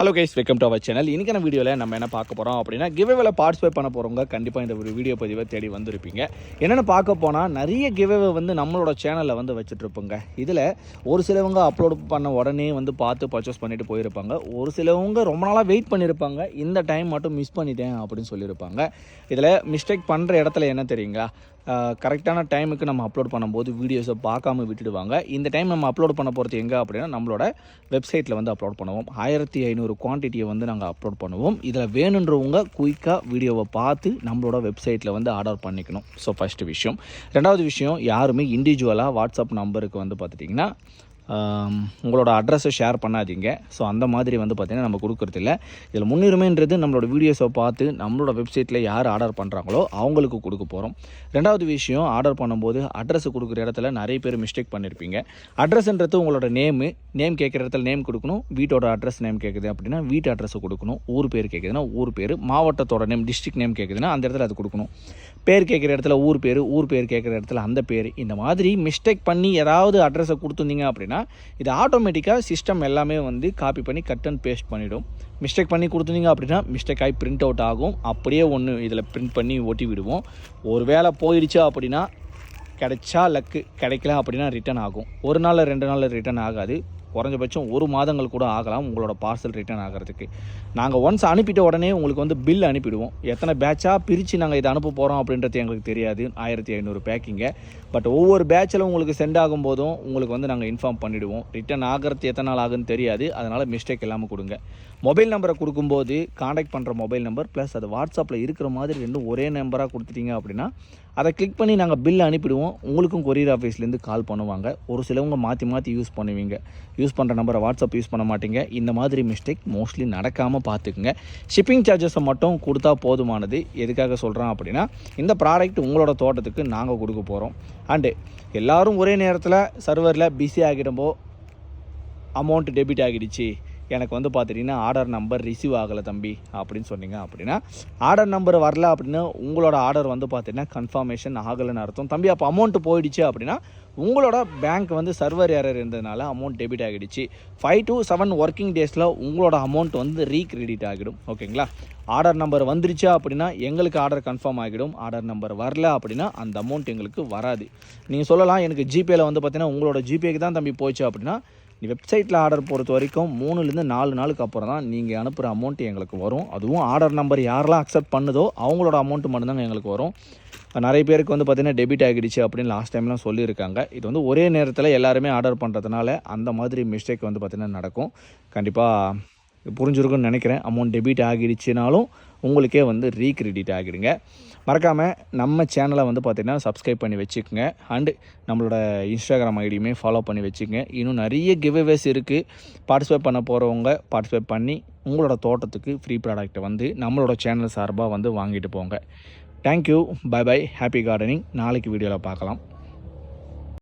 Hello guys, welcome to our channel. இன்றைக்கான வீடியோவில் நம்ம என்ன பார்க்க போகிறோம் அப்படின்னா, கிவ்அவேல பார்ட்டிசிபேட் பண்ண போகிறவங்க கண்டிப்பாக இந்த ஒரு வீடியோ பதிவை தேடி வந்திருப்பீங்க. என்னென்னு பார்க்க போனால் நிறைய கிவ்அவே வந்து நம்மளோட சேனலில் வந்து வச்சுட்ருப்போங்க. இதில் ஒரு சிலவங்க அப்லோட் பண்ண உடனே வந்து பார்த்து பர்ச்சேஸ் பண்ணிவிட்டு போயிருப்பாங்க. ஒரு சிலவங்க ரொம்ப நாளாக வெயிட் பண்ணியிருப்பாங்க. இந்த டைம் மட்டும் மிஸ் பண்ணிட்டேன் அப்படின்னு சொல்லியிருப்பாங்க. இதில் மிஸ்டேக் பண்ணுற இடத்துல என்ன தெரியுங்களா, கரெக்டான டைமுக்கு நம்ம அப்லோட் பண்ணும்போது வீடியோஸை பார்க்காம விட்டுடுவாங்க. இந்த டைம் நம்ம அப்லோட் பண்ண போகிறது எங்கே அப்படின்னா, நம்மளோட வெப்சைட்டில் வந்து அப்லோட் பண்ணுவோம். 1500 குவான்டிட்டியை வந்து நாங்கள் அப்லோட் பண்ணுவோம். இதில் வேணுன்றவங்க குயிக்காக வீடியோவை பார்த்து நம்மளோட வெப்சைட்டில் வந்து ஆர்டர் பண்ணிக்கணும். ஸோ ஃபஸ்ட்டு விஷயம். ரெண்டாவது விஷயம், யாருமே இண்டிவிஜுவலாக வாட்ஸ்அப் நம்பருக்கு வந்து பார்த்துட்டிங்கன்னா உங்களோட அட்ரஸை ஷேர் பண்ணாதீங்க. ஸோ அந்த மாதிரி வந்து பார்த்திங்கன்னா நம்ம கொடுக்குறதில்ல. இதில் முன்னுரிமைன்றது நம்மளோட வீடியோஸை பார்த்து நம்மளோட வெப்சைட்டில் யார் ஆர்டர் பண்ணுறாங்களோ அவங்களுக்கு கொடுக்க போகிறோம். ரெண்டாவது விஷயம், ஆர்டர் பண்ணும்போது அட்ரஸ் கொடுக்குற இடத்துல நிறைய பேர் மிஸ்டேக் பண்ணியிருப்பீங்க. அட்ரஸ்ன்றது உங்களோட நேம் கேட்குற இடத்துல நேம் கொடுக்கணும். வீட்டோட அட்ரஸ் நேம் கேட்குது அப்படின்னா வீட்டு அட்ரஸை கொடுக்கணும். ஊர் பேர் கேட்குதுன்னா ஊர் பேர், மாவட்டத்தோட நேம் டிஸ்ட்ரிக்ட் நேம் கேட்குதுன்னா அந்த இடத்துல அது கொடுக்கணும். பேர் கேட்குற இடத்துல ஊர் பேர் கேட்குற இடத்துல அந்த பேர். இந்த மாதிரி மிஸ்டேக் பண்ணி ஏதாவது அட்ரஸை கொடுத்துருந்தீங்க அப்படின்னா இது ஆட்டோமேட்டிக்காக சிஸ்டம் எல்லாமே வந்து காப்பி பண்ணி கட் அண்ட் பேஸ்ட் பண்ணிவிடும். மிஸ்டேக் பண்ணி கொடுத்துருந்தீங்க அப்படின்னா மிஸ்டேக் ஆகி பிரிண்ட் அவுட் ஆகும். அப்படியே ஒன்று இதில் பிரிண்ட் பண்ணி ஒட்டி விடுவோம். ஒரு வேளை போயிடுச்சு அப்படின்னா கிடைச்சா லக்கு, கிடைக்கல அப்படின்னா ரிட்டன் ஆகும். ஒரு நாள் 2 நாள் ரிட்டன் ஆகாது. குறைஞ்சபட்சம் 1 மாதங்கள் கூட ஆகலாம் உங்களோட பார்சல் ரிட்டர்ன் ஆகிறதுக்கு. நாங்கள் ஒன்ஸ் அனுப்பிட்ட உடனே உங்களுக்கு வந்து பில் அனுப்பிடுவோம். எத்தனை பேட்சாக பிரித்து நாங்கள் இதை அனுப்ப போகிறோம் அப்படின்றது எங்களுக்கு தெரியாது. 1500 பேக்கிங்க. பட் ஒவ்வொரு பேட்சில் உங்களுக்கு சென்ட் ஆகும்போதும் உங்களுக்கு வந்து நாங்கள் இன்ஃபார்ம் பண்ணிவிடுவோம். ரிட்டன் ஆகிறது எத்தனை நாள் ஆகுன்னு தெரியாது. அதனால் மிஸ்டேக் இல்லாமல் கொடுங்க. மொபைல் நம்பரை கொடுக்கும்போது காண்டாக்ட் பண்ணுற மொபைல் நம்பர் ப்ளஸ் அது வாட்ஸ்அப்பில் இருக்கிற மாதிரி ரெண்டும் ஒரே நம்பராக கொடுத்துட்டீங்க அப்படின்னா அதை கிளிக் பண்ணி நாங்கள் பில் அனுப்பிடுவோம். உங்களுக்கும் கொரியர் ஆஃபீஸ்லேருந்து கால் பண்ணுவாங்க. ஒரு சிலவங்க மாற்றி யூஸ் பண்ணுவீங்க. யூஸ் பண்ணுற நம்பரை வாட்ஸ்அப் யூஸ் பண்ண மாட்டீங்க. இந்த மாதிரி மிஸ்டேக் மோஸ்ட்லி நடக்காமல் பார்த்துக்குங்க. ஷிப்பிங் சார்ஜஸை மட்டும் கொடுத்தா போதுமானது. எதுக்காக சொல்கிறோம் அப்படின்னா, இந்த ப்ராடக்ட் உங்களோட தோட்டத்துக்கு நாங்கள் கொடுக்க போகிறோம். அண்டு எல்லோரும் ஒரே நேரத்தில் சர்வரில் பிஸி ஆகிடும்போ அமௌண்ட் டெபிட் ஆகிடுச்சு, எனக்கு வந்து பார்த்துட்டிங்கன்னா ஆர்டர் நம்பர் ரிசீவ் ஆகலை தம்பி அப்படின்னு சொன்னீங்க அப்படின்னா, ஆர்டர் நம்பர் வரல அப்படின்னா உங்களோட ஆர்டர் வந்து பார்த்திங்கன்னா கன்ஃபர்மேஷன் ஆகலைன்னு அர்த்தம். தம்பி அப்போ அமௌண்ட்டு போயிடுச்சு அப்படின்னா உங்களோட பேங்க் வந்து சர்வர் எரர் இருந்ததுனால அமௌண்ட் டெபிட் ஆகிடுச்சு. 5 to 7 ஒர்க்கிங் டேஸில் உங்களோட அமௌண்ட் வந்து ரீக்ரெடிட் ஆகிடும். ஓகேங்களா? ஆர்டர் நம்பர் வந்துருச்சா அப்படின்னா எங்களுக்கு ஆர்டர் கன்ஃபார்ம் ஆகிடும். ஆர்டர் நம்பர் வரல அப்படின்னா அந்த அமௌண்ட் எங்களுக்கு வராது. நீங்கள் சொல்லலாம், எனக்கு ஜிபேயில் வந்து பார்த்திங்கன்னா உங்களோட ஜிபேக்கு தான் தம்பி போச்சு அப்படின்னா, நீ வெப்சைட்டில் ஆர்டர் பொறுத்த வரைக்கும் 3லேருந்து 4 நாளுக்கு அப்புறம் தான் நீங்கள் அனுப்புகிற அமௌண்ட்டு எங்களுக்கு வரும். அதுவும் ஆர்டர் நம்பர் யாரெல்லாம் அக்செப்ட் பண்ணுதோ அவங்களோட அமௌண்ட்டு மட்டும்தாங்க எங்களுக்கு வரும். நிறைய பேருக்கு வந்து பார்த்திங்கன்னா டெபிட் ஆகிடுச்சு அப்படின்னு லாஸ்ட் டைம்லாம் சொல்லியிருக்காங்க. இது வந்து ஒரே நேரத்தில் எல்லாருமே ஆர்டர் பண்ணுறதுனால அந்த மாதிரி மிஸ்டேக் வந்து பார்த்திங்கன்னா நடக்கும். கண்டிப்பாக புரிஞ்சிருக்குன்னு நினைக்கிறேன். அமௌண்ட் டெபிட் ஆகிடுச்சுனாலும் உங்களுக்கே வந்து ரீக்ரெடிட் ஆகிடுங்க. மறக்காமல் நம்ம சேனலை வந்து பார்த்திங்கன்னா சப்ஸ்கிரைப் பண்ணி வச்சுக்கோங்க. அண்டு நம்மளோட இன்ஸ்டாகிராம் ஐடியுமே ஃபாலோ பண்ணி வச்சுக்கோங்க. இன்னும் நிறைய கிவ்அவேஸ் இருக்குது. பார்ட்டிசிபேட் பண்ண போகிறவங்க பார்ட்டிசிபேட் பண்ணி உங்களோட தோட்டத்துக்கு ஃப்ரீ ப்ராடக்ட்டை வந்து நம்மளோட சேனல் சார்பாக வந்து வாங்கிட்டு போங்க. Thank you, bye bye, happy gardening. நாளைக்கு வீடியோவில் பார்க்கலாம்.